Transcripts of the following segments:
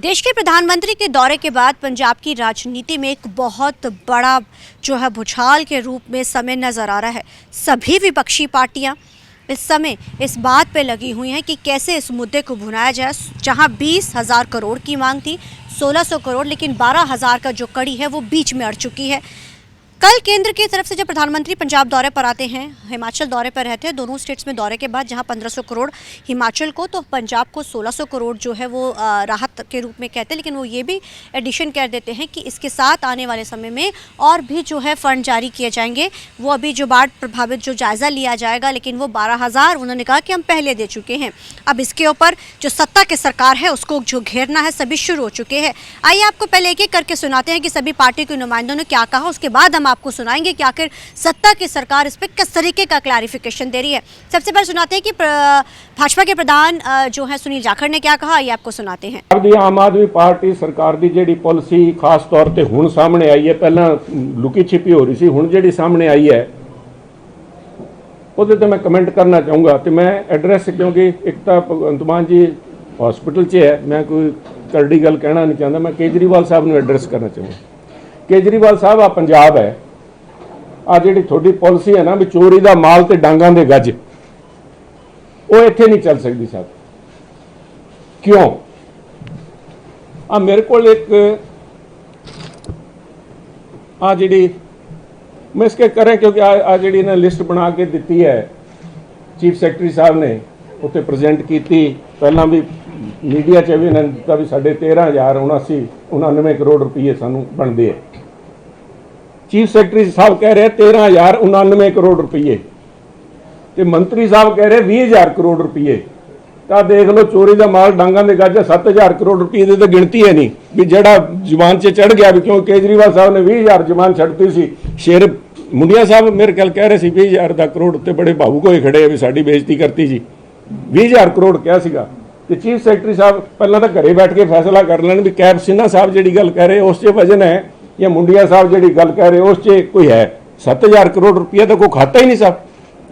देश के प्रधानमंत्री के दौरे के बाद पंजाब की राजनीति में एक बहुत बड़ा भूचाल के रूप में समय नज़र आ रहा है। सभी विपक्षी पार्टियां इस समय इस बात पे लगी हुई हैं कि कैसे इस मुद्दे को भुनाया जाए। जहां 20,000 करोड़ की मांग थी, 1600 करोड़, लेकिन 12,000 का जो कड़ी है वो बीच में अड़ चुकी है। कल केंद्र की तरफ से जब प्रधानमंत्री पंजाब दौरे पर आते हैं, हिमाचल दौरे पर रहते हैं, दोनों स्टेट्स में दौरे के बाद जहां 1500 करोड़ हिमाचल को तो पंजाब को 1600 करोड़ जो है वो राहत के रूप में कहते हैं, लेकिन वो ये भी एडिशन कर देते हैं कि इसके साथ आने वाले समय में और भी जो है फंड जारी किए जाएंगे। वो अभी जो बाढ़ प्रभावित जो जायज़ा लिया जाएगा, लेकिन वो 12,000 उन्होंने कहा कि हम पहले दे चुके हैं। अब इसके ऊपर जो सत्ता की सरकार है उसको जो घेरना है सभी शुरू हो चुके हैं। आइए आपको पहले एक एक करके सुनाते हैं कि सभी पार्टी के नुमाइंदों ने क्या कहा, उसके बाद हम आपको सुनाएंगे कि आखिर सत्ता की सरकार इस पे किस तरीके का क्लैरिफिकेशन दे रही है। सबसे पहले सुनाते हैं कि भाजपा के प्रधान जो है सुनील जाखड़ ने क्या कहा, ये आपको सुनाते हैं। आम आदमी पार्टी सरकार की जी पॉलिसी खास तौर पर हुण सामने आई है, पहला लुकी छिपी हो रही सी, हुण जी सामने आई है ਉਹਦੇ ਤੇ मैं कमेंट करना चाहूँगा। तो मैं एड्रैस क्योंकि एक तो भगवंत मान जी हॉस्पिटल च है, मैं कोई करड़ी गल कहना नहीं चाहता, मैं केजरीवाल साहब ने एड्रैस करना चाहूँगा। केजरीवाल साहब आ पंजाब है, आ जी थोड़ी पॉलिसी है ना भी चोरी का माल तो डांगा के गज, वो इत्थे नहीं चल सकती साहब। क्यों? आ मेरे को एक आ जी मैं इसके करें क्योंकि आ जी इन्हें लिस्ट बना के दी है, चीफ सैकटरी साहब ने उत्ते प्रजेंट की, पहला भी मीडिया च भी इन्हें दिता भी साढ़े 13,079 करोड़ रुपये सानू बनते हैं। चीफ सैकटरी साहब कह रहे 13,099 करोड़ रुपये, तो मंत्री साहब कह रहे 20,000 करोड़ रुपये। तो देख लो चोरी का माल डांगा के गज 7,000 करोड़ रुपये की तो गिनती है नहीं भी जड़ा जबान से चढ़ गया भी, क्यों केजरीवाल साहब ने 20,000 जबान छड़ती सी। शेर मुंडिया साहब मेरे ख्याल कह रहे थे 20,000 का करोड़ उत्ते बड़े भावुक होए खड़े भी साड़ी बेइज्जती करती जी, 20,000 करोड़ क्या सीगा। तो चीफ सैकटरी साहब पहला तो घरे बैठ के फैसला कर लैन भी कैब सिन्हा साहब जी गल कह रहे उस वजन है, या मुंडिया साहब जी गल कह रहे उस कोई है। 7,000 करोड़ रुपया तो कोई खाता ही नहीं साहब,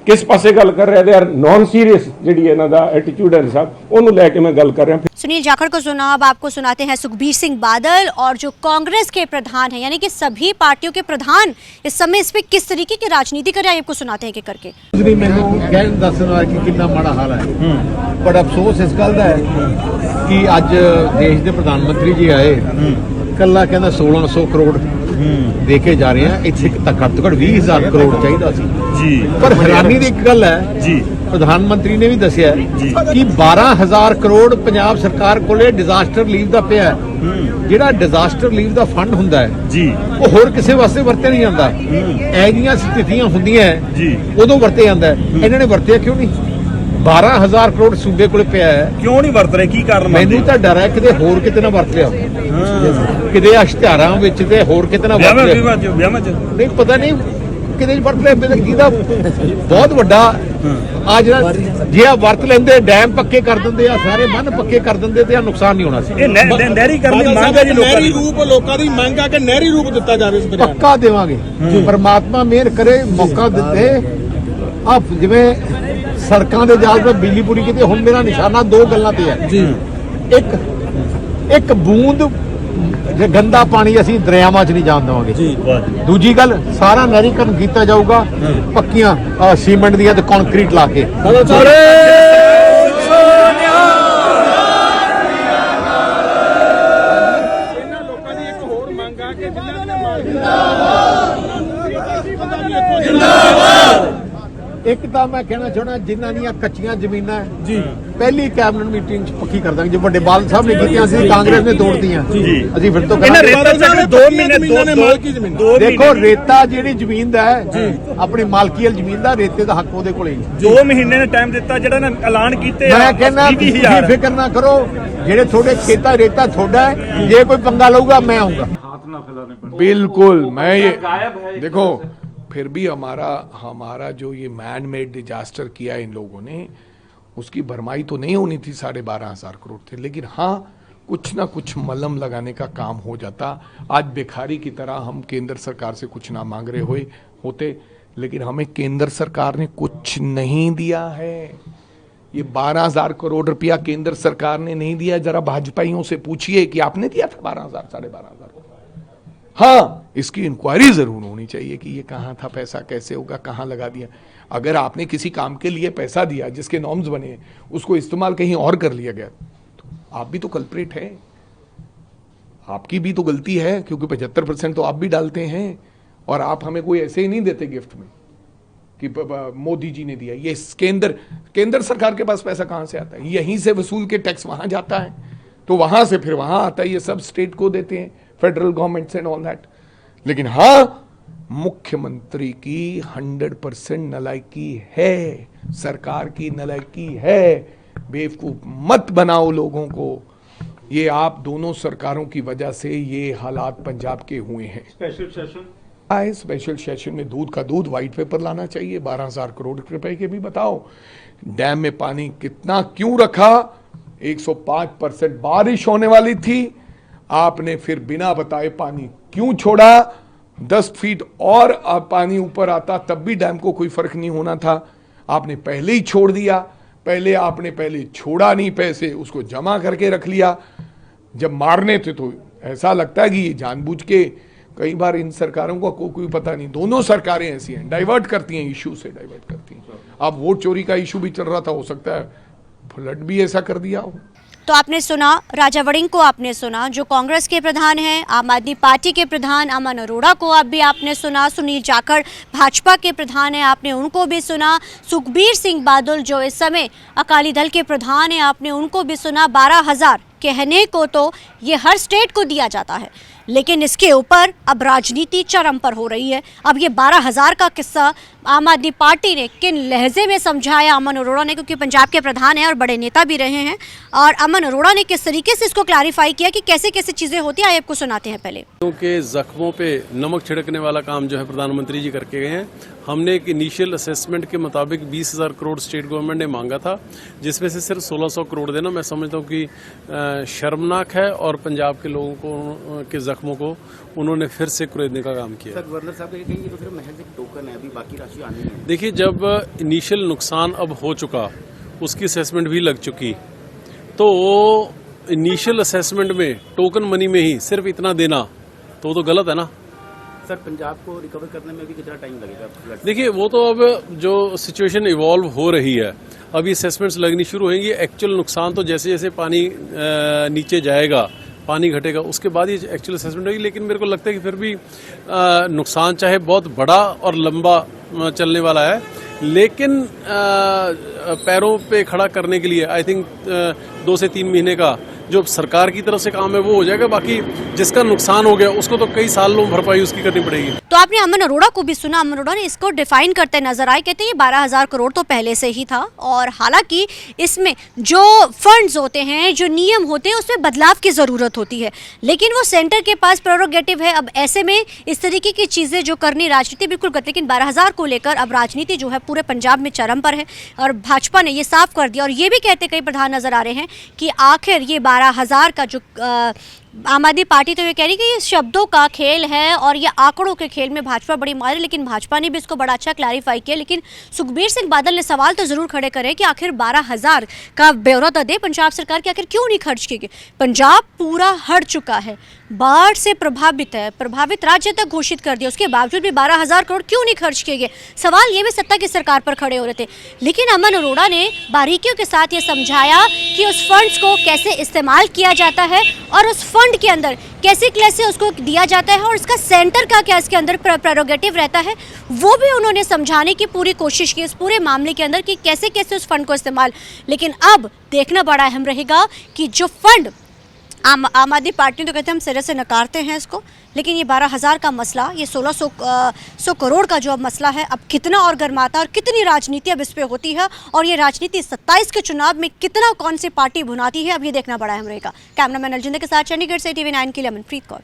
किस पासे गल कर रहे थे, नॉन सीरियस जी इन्हों का एटीट्यूड है साहब, उन्होंने लैके मैं गल कर रहा। सुनील जाखड़ को सुना, अब आपको सुनाते हैं सुखबीर सिंह बादल और जो कांग्रेस के प्रधान हैं, यानी कि सभी पार्टियों के प्रधान इस समय इस पे किस तरीके की राजनीति कर रहे हैं, आपको सुनाते हैं कि करके। मैनू दसना कि कितना माड़ा हाल है, बड़ा अफसोस इस गल का है कि अज देश के प्रधानमंत्री जी आए, कला कहना 1600 करोड़ दे के जा रहे हैं, इतने घट तो घट 20,000 करोड़ चाहिए। पर हैरानी की एक गल है जी, प्रधानमंत्री ने भी दसिया कि 12,000 करोड़ पंजाब सरकार को डिजास्टर लीव का पिया, जिहड़ा डिजास्टर लीव का फंड हुंदा है जी, वो होर किसी वास्ते वरते नहीं जाता। ऐजियां स्थितियां हुंदियां उदों वरते जाता है, इन्होंने वरतिया क्यों नहीं? 12,000 करोड़ सूबे को पिया है, क्यों नहीं वरत रहे? की कारण? मैनू तो डर है किते होर किते ना वरत लिया, किते इश्तिहारां विच ते होर किते ना वरत लिया, नहीं पता नहीं किते वरत लिया। जिहदा बहुत वड्डा आ जिहड़ा जे आ वरत लेंदे, डैम पक्के कर दिंदे आ, सारे बंन पक्के कर दिंदे ते नुकसान नहीं होना सी। नहरीकरण दी मंग है जी, नहरी रूप लोकां दी मंग है कि नहरी रूप दिता जावे, इस पक्का देवांगे। परमात्मा मेहर करे, मौका दिते। आप जिवें सड़कों के जाल पर बिजली पूरी की, हुण मेरा निशाना दो गल्लां ते है जी। एक बूंद गंदा पानी असीं दरियावां च नहीं जाण देवांगे। दूजी गल, सारा नहरीकरण किया जाऊगा पक्कियां सीमेंट दियां ते कंक्रीट ला के। एक तो मैं कहना चाहना जिन्हां दियां कच्चियां जमीनां जी, पहली कैबिनेट मीटिंग पक्की कर देंगे, जो बड़े बादल साहब ने कीतियां सी, कांग्रेस ने तोड़ दियां जी। असीं फिर तो देखो रेता जिहड़ी जमीन दा है जी, अपनी मालकी वाली जमीन दा रेते दा हक ओहदे कोल ही 2 महीने ने टाइम दिता, जिहड़ा ने ऐलान कीते। मैं कहना तुसीं फिक्र ना करो, जिहड़े थोड़े खेता रेता थोड़ा है, जे कोई पंगा लऊगा मैं आऊंगा। बिल्कुल, मैं ये देखो फिर भी हमारा जो ये मैन मेड डिजास्टर किया इन लोगों ने, उसकी भरमाई तो नहीं होनी थी, 12,500 करोड़ थे, लेकिन हाँ कुछ ना कुछ मलहम लगाने का काम हो जाता। आज भिखारी की तरह हम केंद्र सरकार से कुछ ना मांग रहे होते, लेकिन हमें केंद्र सरकार ने कुछ नहीं दिया है। ये 12,000 करोड़ रुपया केंद्र सरकार ने नहीं दिया। जरा भाजपाइयों से पूछिए कि आपने दिया था 12,000 12,500। हाँ, इसकी इंक्वायरी जरूर होनी चाहिए कि ये कहाँ था पैसा, कैसे होगा, कहाँ लगा दिया। अगर आपने किसी काम के लिए पैसा दिया जिसके नॉर्म्स बने, उसको इस्तेमाल कहीं और कर लिया गया, तो आप भी तो कल्प्रेट हैं, आपकी भी तो गलती है, क्योंकि 75% तो आप भी डालते हैं। और आप हमें कोई ऐसे ही नहीं देते गिफ्ट में कि मोदी जी ने दिया। ये केंद्र सरकार के पास पैसा कहां से आता है? यहीं से वसूल के टैक्स वहां जाता है, तो वहां से फिर वहां आता है। ये सब स्टेट को देते हैं, federal government and all that. लेकिन हाँ, मुख्यमंत्री की 100% नलायकी है, सरकार की नलायकी है। बेवकूफ मत बनाओ लोगों को। ये आप दोनों सरकारों की वजह से ये हालात पंजाब के हुए हैं। स्पेशल सेशन में दूध का दूध, व्हाइट पेपर लाना चाहिए। 12,000 करोड़ रुपए के भी बताओ। डैम में पानी कितना क्यों रखा? 105% बारिश होने वाली थी, आपने फिर बिना बताए पानी क्यों छोड़ा? 10 फीट और पानी ऊपर आता तब भी डैम को कोई फर्क नहीं होना था, आपने पहले ही छोड़ दिया। पहले छोड़ा नहीं, पैसे उसको जमा करके रख लिया। जब मारने थे तो ऐसा लगता है कि ये जानबूझ के, कई बार इन सरकारों को कोई पता नहीं, दोनों सरकारें ऐसी हैं, डाइवर्ट करती हैं, इशू से डाइवर्ट करती हैं। अब वोट चोरी का इशू भी चल रहा था, हो सकता है फ्लड भी ऐसा कर दिया हो। तो आपने सुना राजा वड़िंग को, आपने सुना जो कांग्रेस के प्रधान हैं, आम आदमी पार्टी के प्रधान अमन अरोड़ा को आपने सुना, सुनील जाखड़ भाजपा के प्रधान हैं, आपने उनको भी सुना, सुखबीर सिंह बादल जो इस समय अकाली दल के प्रधान हैं, आपने उनको भी सुना। 12,000 कहने को तो ये हर स्टेट को दिया जाता है, लेकिन इसके ऊपर अब राजनीति चरम पर हो रही है। अब ये 12,000 का किस्सा आम आदमी पार्टी ने किन लहजे में समझाया अमन अरोड़ा ने, क्योंकि पंजाब के प्रधान हैं और बड़े नेता भी रहे हैं, और अमन अरोड़ा ने किस तरीके से इसको क्लैरिफाई किया कि कैसे कैसे चीजें होती हैं, आपको सुनाते हैं पहले। क्योंकि जख्मों पे नमक छिड़कने वाला काम जो है प्रधानमंत्री जी करके गए हैं। हमने एक इनिशियल असेसमेंट के मुताबिक 20,000 करोड़ स्टेट गवर्नमेंट ने मांगा था, जिसमें से सिर्फ 1,600 करोड़ देना मैं समझता हूँ कि शर्मनाक है, और पंजाब के लोगों को के जख्मों को उन्होंने फिर से कुरेदने का काम किया। सर, गवर्नर साहब ये कहेंगे तो फिर महज एक टोकन है, अभी बाकी राशि आनी है। देखिए, जब इनिशियल नुकसान अब हो चुका, उसकी असेसमेंट भी लग चुकी, तो इनिशियल असेसमेंट में टोकन मनी में ही सिर्फ इतना देना तो गलत है ना। सर, पंजाब को रिकवर करने में भी कितना टाइम लगेगा? देखिए, वो तो अब जो सिचुएशन इवॉल्व हो रही है, अभी असेसमेंट्स लगनी शुरू होंगी। एक्चुअल नुकसान तो जैसे जैसे पानी नीचे जाएगा, पानी घटेगा, उसके बाद ही एक्चुअल असेसमेंट होगी। लेकिन मेरे को लगता है कि फिर भी नुकसान चाहे बहुत बड़ा और लंबा चलने वाला है, लेकिन पैरों पे खड़ा करने के लिए आई थिंक 2 से 3 महीने का जो सरकार की तरफ से काम है वो हो जाएगा। बाकी जिसका नुकसान हो गया उसको तो कई सालों में भरपाई उसकी करनी पड़ेगी। तो आपने अमन अरोड़ा को भी सुना, अमन अरोड़ा ने इसको डिफाइन करते नजर आए, कहते हैं ये 12,000 करोड़ तो पहले से ही था, और हालांकि इसमें जो फंड्स होते हैं, जो नियम होते हैं, उसमें बदलाव की जरूरत होती है, लेकिन वो सेंटर के पास प्रेरोगेटिव है। अब ऐसे में इस तरीके की चीजें जो करनी राजनीति बिल्कुल करती, लेकिन 12,000 को लेकर अब राजनीति जो है पूरे पंजाब में चरम पर है, और भाजपा ने ये साफ कर दिया, और ये भी कहते कई प्रधान नजर आ रहे हैं कि आखिर ये 12,000 का जो आम आदमी पार्टी तो ये कह रही कि ये शब्दों का खेल है और ये आंकड़ों के खेल में भाजपा बड़ी मारे, लेकिन भाजपा ने भी इसको बड़ा अच्छा क्लैरिफाई किया। लेकिन सुखबीर सिंह बादल ने सवाल तो जरूर खड़े करे कि आखिर 12,000 का ब्यौरा तो दे पंजाब सरकार की, आखिर क्यों नहीं खर्च किए गए? पंजाब पूरा हट चुका है, बाढ़ से प्रभावित है, प्रभावित राज्य तक घोषित कर दिया, उसके बावजूद भी 12,000 करोड़ क्यों नहीं खर्च किए गए? सवाल ये भी सत्ता की सरकार पर खड़े हो रहे थे। लेकिन अमन अरोड़ा ने बारीकियों के साथ ये समझाया कि उस फंड्स को कैसे इस्तेमाल किया जाता है, और उस फंड के अंदर कैसे कैसे उसको दिया जाता है, और इसका सेंटर का क्या इसके अंदर प्रेरोगेटिव रहता है, वो भी उन्होंने समझाने की पूरी कोशिश की इस पूरे मामले के अंदर कि कैसे कैसे उस फंड को इस्तेमाल। लेकिन अब देखना बड़ा अहम रहेगा कि जो फंड आम आदमी पार्टी तो कहते हैं हम सिरे से नकारते हैं इसको, लेकिन ये 12,000 का मसला, ये 1,600 करोड़ का जो अब मसला है, अब कितना और गर्माता और कितनी राजनीति अब इस पे होती है, और ये राजनीति 27 के चुनाव में कितना कौन सी पार्टी भुनाती है, अब ये देखना बड़ा अहम रहेगा। कैमरामैन अलजिंदर के साथ चंडीगढ़ से TV9 के लिए अमनप्रीत कौर।